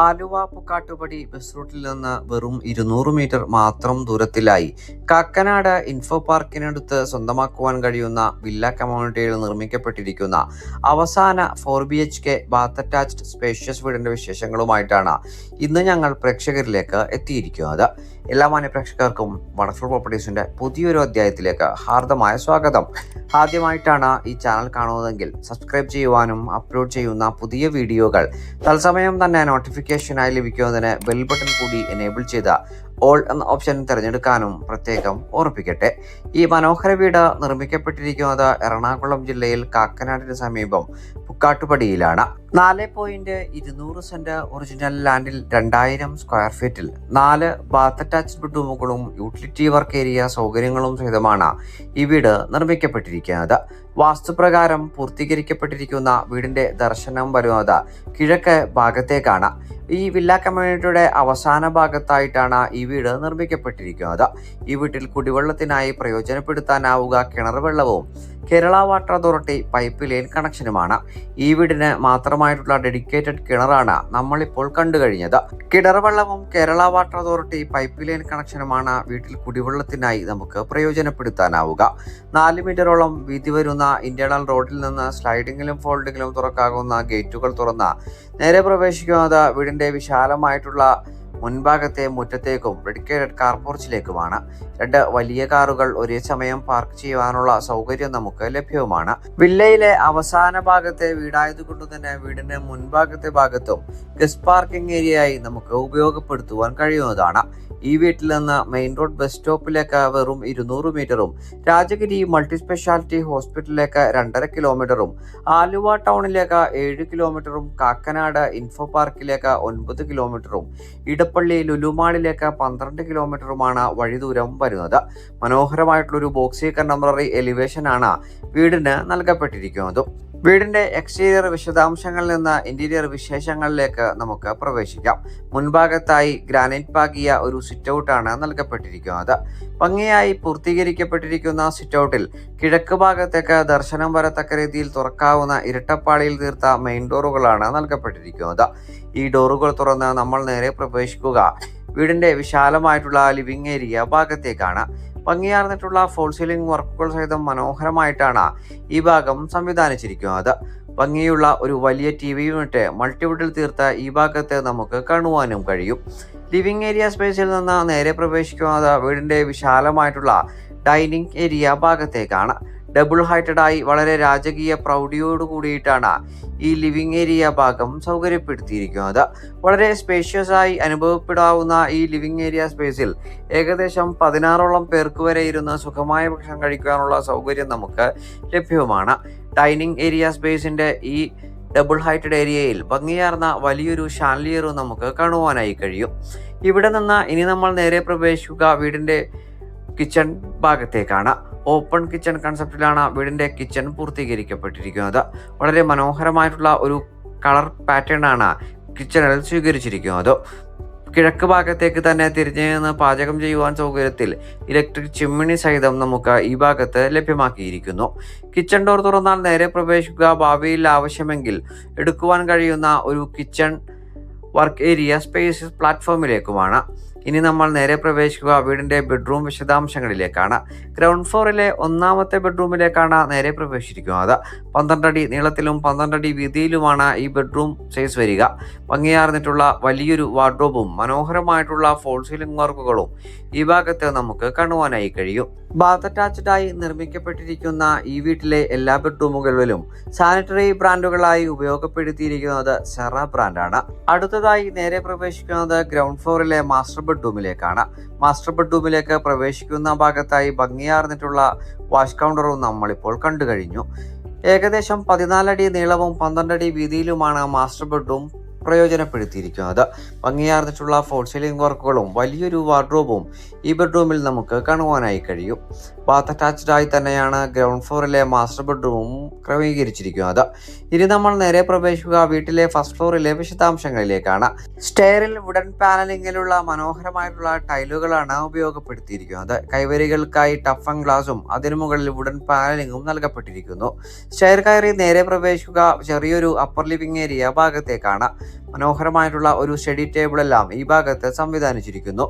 Aluva Pukkattupadi bus റൂട്ടിൽ നിന്ന് വെറും 200 മീറ്റർ മാത്രം ദൂരത്തിലായി കാക്കനാട് ഇൻഫോ പാർക്കിനടുത്ത് സ്വന്തമാക്കുവാൻ കഴിയുന്ന വില്ല കമ്മ്യൂണിറ്റിയിൽ നിർമ്മിക്കപ്പെട്ടിരിക്കുന്ന അവസാന 4BHK ബാത്ത് അറ്റാച്ച്ഡ് സ്പേഷ്യസ് വീടിന്റെ വിശേഷങ്ങളുമായിട്ടാണ് ഇന്ന് ഞങ്ങൾ പ്രേക്ഷകരിലേക്ക് എത്തിയിരിക്കുന്നത്. എല്ലാ മാന്യപ്രേക്ഷകർക്കും വണ്ടർഫുൾ പ്രോപ്പർട്ടീസിന്റെ പുതിയൊരു അധ്യായത്തിലേക്ക് ഹാർദമായ സ്വാഗതം. ആദ്യമായിട്ടാണ് ഈ ചാനൽ കാണുന്നതെങ്കിൽ സബ്സ്ക്രൈബ് ചെയ്യുവാനും അപ്ലോഡ് ചെയ്യുന്ന പുതിയ വീഡിയോകൾ തത്സമയം തന്നെ നോട്ടിഫിക്കേഷനായി ലഭിക്കുന്നതിന് ബെൽ ബട്ടൺ കൂടി എനേബിൾ ചെയ്ത ഓൾ എന്ന ഓപ്ഷൻ തിരഞ്ഞെടുക്കാനും പ്രത്യേകം ഓർപ്പിക്കട്ടെ. ഈ മനോഹര വീട് നിർമ്മിക്കപ്പെട്ടിരിക്കുന്നത് എറണാകുളം ജില്ലയിൽ കാക്കനാടിന് സമീപം പുക്കാട്ടുപടിയിലാണ്. 4.200 സെന്റ് ഒറിജിനൽ ലാൻഡിൽ 2000 സ്ക്വയർ ഫീറ്റിൽ 4 ബാത്ത് അറ്റാച്ച്ഡ് ബെഡ്റൂമുകളും യൂട്ടിലിറ്റി വർക്ക് ഏരിയ സൗകര്യങ്ങളും സഹിതമാണ് ഈ വീട് നിർമ്മിക്കപ്പെട്ടിരിക്കുന്നത്. വാസ്തുപ്രകാരം പൂർത്തീകരിക്കപ്പെട്ടിരിക്കുന്ന വീടിന്റെ ദർശനം വരുന്നത് കിഴക്ക് ഭാഗത്തേക്കാണ്. ഈ വില്ല കമ്മ്യൂണിറ്റിയുടെ അവസാന ഭാഗത്തായിട്ടാണ് ഈ വീട് നിർമ്മിക്കപ്പെട്ടിരിക്കുന്നത്. ഈ വീട്ടിൽ കുടിവെള്ളത്തിനായി പ്രയോജനപ്പെടുത്താനാവുക കിണർ വെള്ളവും Kerala water authority pipe line കണക്ഷനുമാണ്. ഈ വീടിന് മാത്രമായിട്ടുള്ള ഡെഡിക്കേറ്റഡ് കിണറാണ് നമ്മളിപ്പോൾ കണ്ടു കഴിഞ്ഞത്. കിണർ വെള്ളവും Kerala water authority pipe line കണക്ഷനുമാണ് വീട്ടിൽ കുടിവെള്ളത്തിനായി നമുക്ക് പ്രയോജനപ്പെടുത്താനാവുക. 4 മീറ്ററോളം വീതി വരുന്ന ഇന്റേണൽ റോഡിൽ നിന്ന് സ്ലൈഡിങ്ങിലും ഫോൾഡിങ്ങിലും തുറക്കാവുന്ന ഗേറ്റുകൾ തുറന്ന് നേരെ പ്രവേശിക്കുന്നത് വീടിന്റെ വിശാലമായിട്ടുള്ള മുൻഭാഗത്തെ മുറ്റത്തേക്കും ഡെഡിക്കേറ്റഡ് കാർ പോർച്ചിലേക്കുമാണ്. 2 വലിയ കാറുകൾ ഒരേ സമയം പാർക്ക് ചെയ്യുവാനുള്ള സൗകര്യം നമുക്ക് ലഭ്യവുമാണ്. വില്ലയിലെ അവസാന ഭാഗത്തെ വീടായതുകൊണ്ട് തന്നെ വീടിന്റെ മുൻഭാഗത്തെ ഭാഗത്തും ഗസ്റ്റ് പാർക്കിംഗ് ഏരിയയായി നമുക്ക് ഉപയോഗപ്പെടുത്തുവാൻ കഴിയുന്നതാണ്. ഈ വീട്ടിൽ നിന്ന് മെയിൻ റോഡ് ബസ് സ്റ്റോപ്പിലേക്ക് വെറും 200 മീറ്ററും രാജഗിരി മൾട്ടി സ്പെഷ്യാലിറ്റി ഹോസ്പിറ്റലിലേക്ക് 2.5 കിലോമീറ്ററും ആലുവ ടൗണിലേക്ക് 7 കിലോമീറ്ററും കാക്കനാട് ഇൻഫോ പാർക്കിലേക്ക് 9 കിലോമീറ്ററും ഇടപ്പള്ളി ലുലുമാളിലേക്ക് 12 കിലോമീറ്ററുമാണ് വഴിദൂരം വരുന്നത്. മനോഹരമായിട്ടുള്ളൊരു ബോക്സി കണ്ടംപററി എലിവേഷൻ ആണ് വീടിന് നൽകപ്പെട്ടിരിക്കുന്നത്. വീടിന്റെ എക്സ്റ്റീരിയർ വിശദാംശങ്ങളിൽ നിന്ന് ഇന്റീരിയർ വിശേഷങ്ങളിലേക്ക് നമുക്ക് പ്രവേശിക്കാം. മുൻഭാഗത്തായി ഗ്രാനൈറ്റ് പാകിയ ഒരു സിറ്റ് ഔട്ടാണ് നൽകപ്പെട്ടിരിക്കുന്നത്. ഭംഗിയായി പൂർത്തീകരിക്കപ്പെട്ടിരിക്കുന്ന സിറ്റ് ഔട്ടിൽ കിഴക്ക് ഭാഗത്തേക്ക് ദർശനം വരത്തക്ക രീതിയിൽ തുറക്കാവുന്ന ഇരട്ടപ്പാളിയിൽ തീർത്ത മെയിൻ ഡോറുകളാണ് നൽകപ്പെട്ടിരിക്കുന്നത്. ഈ ഡോറുകൾ തുറന്ന് നമ്മൾ നേരെ പ്രവേശിക്കുക വീടിന്റെ വിശാലമായിട്ടുള്ള ലിവിംഗ് ഏരിയ ഭാഗത്തേക്കാണ്. ഭംഗിയാർന്നിട്ടുള്ള ഫോൾ സീലിംഗ് വർക്കുകൾ സഹിതം മനോഹരമായിട്ടാണ് ഈ ഭാഗം സംവിധാനിച്ചിരിക്കുന്നത്. ഭംഗിയുള്ള ഒരു വലിയ TV യൂണിറ്റ് മൾട്ടിവുഡിൽ തീർത്ത ഈ ഭാഗത്ത് നമുക്ക് കാണുവാനും കഴിയും. ലിവിംഗ് ഏരിയ സ്പേസിൽ നിന്ന് നേരെ പ്രവേശിക്കുന്നത് വീടിന്റെ വിശാലമായിട്ടുള്ള ഡൈനിങ് ഏരിയ ഭാഗത്തേക്കാണ്. ഡബിൾ ഹൈറ്റഡ് ആയി വളരെ രാജകീയ പ്രൗഢിയോട് കൂടിയിട്ടാണ് ഈ ലിവിംഗ് ഏരിയ ഭാഗം സൗകര്യപ്പെടുത്തിയിരിക്കുന്നത്. വളരെ സ്പേഷ്യസ് ആയി അനുഭവപ്പെടാവുന്ന ഈ ലിവിംഗ് ഏരിയ സ്പേസിൽ ഏകദേശം 16ഓളം പേർക്ക് വരെ ഇരുന്ന് സുഖമായ ഭക്ഷണം കഴിക്കാനുള്ള സൗകര്യം നമുക്ക് ലഭ്യവുമാണ്. ഡൈനിങ് ഏരിയ സ്പേസിന്റെ ഈ ഡബിൾ ഹൈറ്റഡ് ഏരിയയിൽ ഭംഗിയാർന്ന വലിയൊരു ഷാൻലിയറും നമുക്ക് കാണുവാനായി കഴിയും. ഇവിടെ നിന്ന് ഇനി നമ്മൾ നേരെ പ്രവേശിക്കുക വീടിന്റെ കിച്ചൺ ഭാഗത്തേക്കാണ്. ഓപ്പൺ കിച്ചൺ കൺസെപ്റ്റിലാണ് വീടിന്റെ കിച്ചൺ പൂർത്തീകരിക്കപ്പെട്ടിരിക്കുന്നത്. വളരെ മനോഹരമായിട്ടുള്ള ഒരു കളർ പാറ്റേൺ ആണ് കിച്ചണിൽ സ്വീകരിച്ചിരിക്കുന്നത്. കിഴക്ക് ഭാഗത്തേക്ക് തന്നെ തിരിഞ്ഞു നിന്ന് പാചകം ചെയ്യുവാൻ സൗകര്യത്തിൽ ഇലക്ട്രിക് ചിമ്മിണി സഹിതം നമുക്ക് ഈ ഭാഗത്ത് ലഭ്യമാക്കിയിരിക്കുന്നു. കിച്ചൺ ഡോർ തുറന്നാൽ നേരെ പ്രവേശിക്കുക ഭാവിയിൽ ആവശ്യമെങ്കിൽ എടുക്കുവാൻ കഴിയുന്ന ഒരു കിച്ചൺ വർക്ക് ഏരിയ സ്പേസ് പ്ലാറ്റ്ഫോമിലേക്കുമാണ്. ഇനി നമ്മൾ നേരെ പ്രവേശിക്കുക വീടിന്റെ ബെഡ്റൂം വിശദാംശങ്ങളിലേക്കാണ്. ഗ്രൗണ്ട് ഫ്ലോറിലെ 1ാമത്തെ ബെഡ്റൂമിലേക്കാണ് നേരെ പ്രവേശിച്ചിരിക്കുന്നത്. 12 അടി നീളത്തിലും 12 അടി വീതിയിലുമാണ് ഈ ബെഡ്റൂം സൈസ് വരിക. ഭംഗിയാർന്നിട്ടുള്ള വലിയൊരു വാർഡ്രോബും മനോഹരമായിട്ടുള്ള ഫോൾ സീലിംഗ് വർക്കുകളും ഈ ഭാഗത്ത് നമുക്ക് കാണുവാനായി കഴിയും. ബാത്ത് അറ്റാച്ച്ഡ് ആയി നിർമ്മിക്കപ്പെട്ടിരിക്കുന്ന ഈ വീട്ടിലെ എല്ലാ ബെഡ്റൂമുകളിലും സാനിറ്ററി ബ്രാൻഡുകളായി ഉപയോഗപ്പെടുത്തിയിരിക്കുന്നത് സെറ ബ്രാൻഡാണ്. അടുത്തതായി നേരെ പ്രവേശിക്കുന്നത് ഗ്രൗണ്ട് ഫ്ലോറിലെ മാസ്റ്റർ ബെഡ്റൂമിലേക്കാണ്. മാസ്റ്റർ ബെഡ്റൂമിലേക്ക് പ്രവേശിക്കുന്ന ഭാഗത്തായി ഭംഗിയാർന്നിട്ടുള്ള വാഷ് കൗണ്ടറും നമ്മളിപ്പോൾ കണ്ടു കഴിഞ്ഞു. ഏകദേശം 14 അടി നീളവും 12 അടി വീതിയിലുമാണ് മാസ്റ്റർ ബെഡ്റൂം പ്രയോജനപ്പെടുത്തിയിരിക്കുന്നത്. ഭംഗിയാർന്നിട്ടുള്ള ഫോൾ സീലിംഗ് വർക്കുകളും വലിയൊരു വാർഡ്രോബും ഈ ബെഡ്റൂമിൽ നമുക്ക് കാണുവാനായി കഴിയും. ബാത്ത് അറ്റാച്ച്ഡ് ആയി തന്നെയാണ് ഗ്രൗണ്ട് ഫ്ലോറിലെ മാസ്റ്റർ ബെഡ്റൂമും ക്രമീകരിച്ചിരിക്കുന്നത്. ഇനി നമ്മൾ നേരെ പ്രവേശിക്കുക വീട്ടിലെ ഫസ്റ്റ് ഫ്ലോറിലെ വിശദാംശങ്ങളിലേക്കാണ്. സ്റ്റെയറിൽ വുഡൻ പാനലിംഗിലുള്ള മനോഹരമായിട്ടുള്ള ടൈലുകളാണ് ഉപയോഗപ്പെടുത്തിയിരിക്കുന്നത്. കൈവരികൾക്കായി ടഫ് ആൻഡ് ഗ്ലാസും അതിനു മുകളിൽ വുഡൻ പാനലിംഗും നൽകപ്പെട്ടിരിക്കുന്നു. സ്റ്റെയർ കയറി നേരെ പ്രവേശിക്കുക ചെറിയൊരു അപ്പർ ലിവിംഗ് ഏരിയ ഭാഗത്തേക്കാണ്. മനോഹരമായിട്ടുള്ള ഒരു സ്റ്റഡി ടേബിളെല്ലാം ഈ ഭാഗത്ത് സംവിധാനിച്ചിരിക്കുന്നു.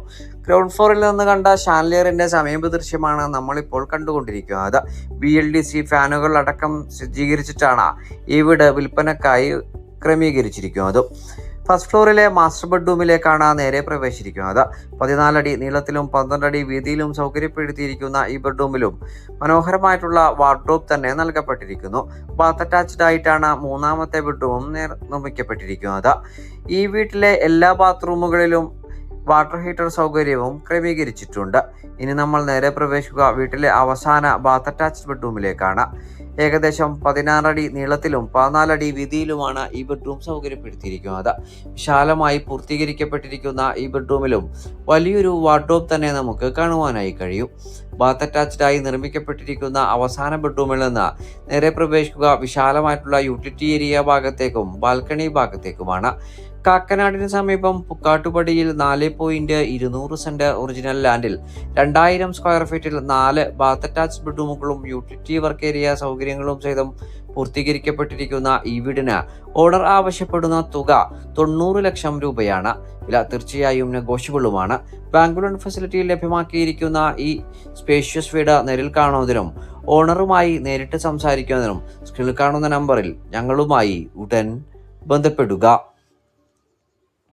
ഗ്രൗണ്ട് ഫ്ലോറിൽ നിന്ന് കണ്ട ഷാൻലിയറിന്റെ സമീപ ദൃശ്യമാണ് നമ്മളിപ്പോൾ കണ്ടുകൊണ്ടിരിക്കുന്നത്. BLDC ഫാനുകൾ അടക്കം സജ്ജീകരിച്ചിട്ടാണ് ഈ വീട് വിൽപ്പനക്കായി ക്രമീകരിച്ചിരിക്കുന്നത്. ഫസ്റ്റ് ഫ്ലോറിലെ മാസ്റ്റർ ബെഡ്റൂമിലേക്കാണ് നേരെ പ്രവേശിക്കുന്നത്. 14 അടി നീളത്തിലും 12 അടി വീതിയിലും സൗകര്യപ്പെടുത്തിയിരിക്കുന്ന ഈ ബെഡ്റൂമിലും മനോഹരമായിട്ടുള്ള വാർഡ്രോബ് തന്നെ നൽകപ്പെട്ടിരിക്കുന്നു. ബാത്ത് അറ്റാച്ച്ഡ് ആയിട്ടാണ് മൂന്നാമത്തെ ബെഡ്റൂമും നിർമ്മിക്കപ്പെട്ടിരിക്കുന്നത്. ഈ വീട്ടിലെ എല്ലാ ബാത്റൂമുകളിലും വാട്ടർ ഹീറ്റർ സൗകര്യവും ക്രമീകരിച്ചിട്ടുണ്ട്. ഇനി നമ്മൾ നേരെ പ്രവേശിക്കുക വീട്ടിലെ അവസാന ബാത്ത് അറ്റാച്ച്ഡ് ബെഡ്റൂമിലേക്കാണ്. ഏകദേശം 16 അടി നീളത്തിലും 14 അടി വീതിയിലുമാണ് ഈ ബെഡ്റൂം സൗകര്യപ്പെടുത്തിയിരിക്കുന്നത്. വിശാലമായി പൂർത്തീകരിക്കപ്പെട്ടിരിക്കുന്ന ഈ ബെഡ്റൂമിലും വലിയൊരു വാർഡ്രോബ് തന്നെ നമുക്ക് കാണുവാനായി കഴിയും. ബാത്ത് അറ്റാച്ച്ഡ് ആയി നിർമ്മിക്കപ്പെട്ടിരിക്കുന്ന അവസാന ബെഡ്റൂമിൽ നിന്ന് നേരെ പ്രവേശിക്കുക വിശാലമായിട്ടുള്ള യൂട്ടിലിറ്റി ഏരിയ ഭാഗത്തേക്കും ബാൽക്കണി ഭാഗത്തേക്കുമാണ്. കാക്കനാടിന് സമീപം പുക്കാട്ടുപടിയിൽ 4.200 സെന്റ് ഒറിജിനൽ ലാൻഡിൽ 2000 സ്ക്വയർ ഫീറ്റിൽ 4 ബാത്ത് അറ്റാച്ച്ഡ് ബെഡ്റൂമുകളും യൂട്ടിലിറ്റി വർക്ക് ഏരിയ സൗകര്യങ്ങളും സഹിതം പൂർത്തീകരിക്കപ്പെട്ടിരിക്കുന്ന ഈ വീടിന് ഓർഡർ ആവശ്യപ്പെടുന്ന തുക 90 ലക്ഷം രൂപയാണ്. വില തീർച്ചയായും നെഗോഷ്യബിളുമാണ്. ബാങ്ക് ലോൺ ഫെസിലിറ്റി ലഭ്യമാക്കിയിരിക്കുന്ന ഈ സ്പേഷ്യസ് വീട് നേരിൽ കാണുന്നതിനും ഓണറുമായി നേരിട്ട് സംസാരിക്കുന്നതിനും സ്ക്രീനിൽ കാണുന്ന നമ്പറിൽ ഞങ്ങളുമായി ഉടൻ ബന്ധപ്പെടുക.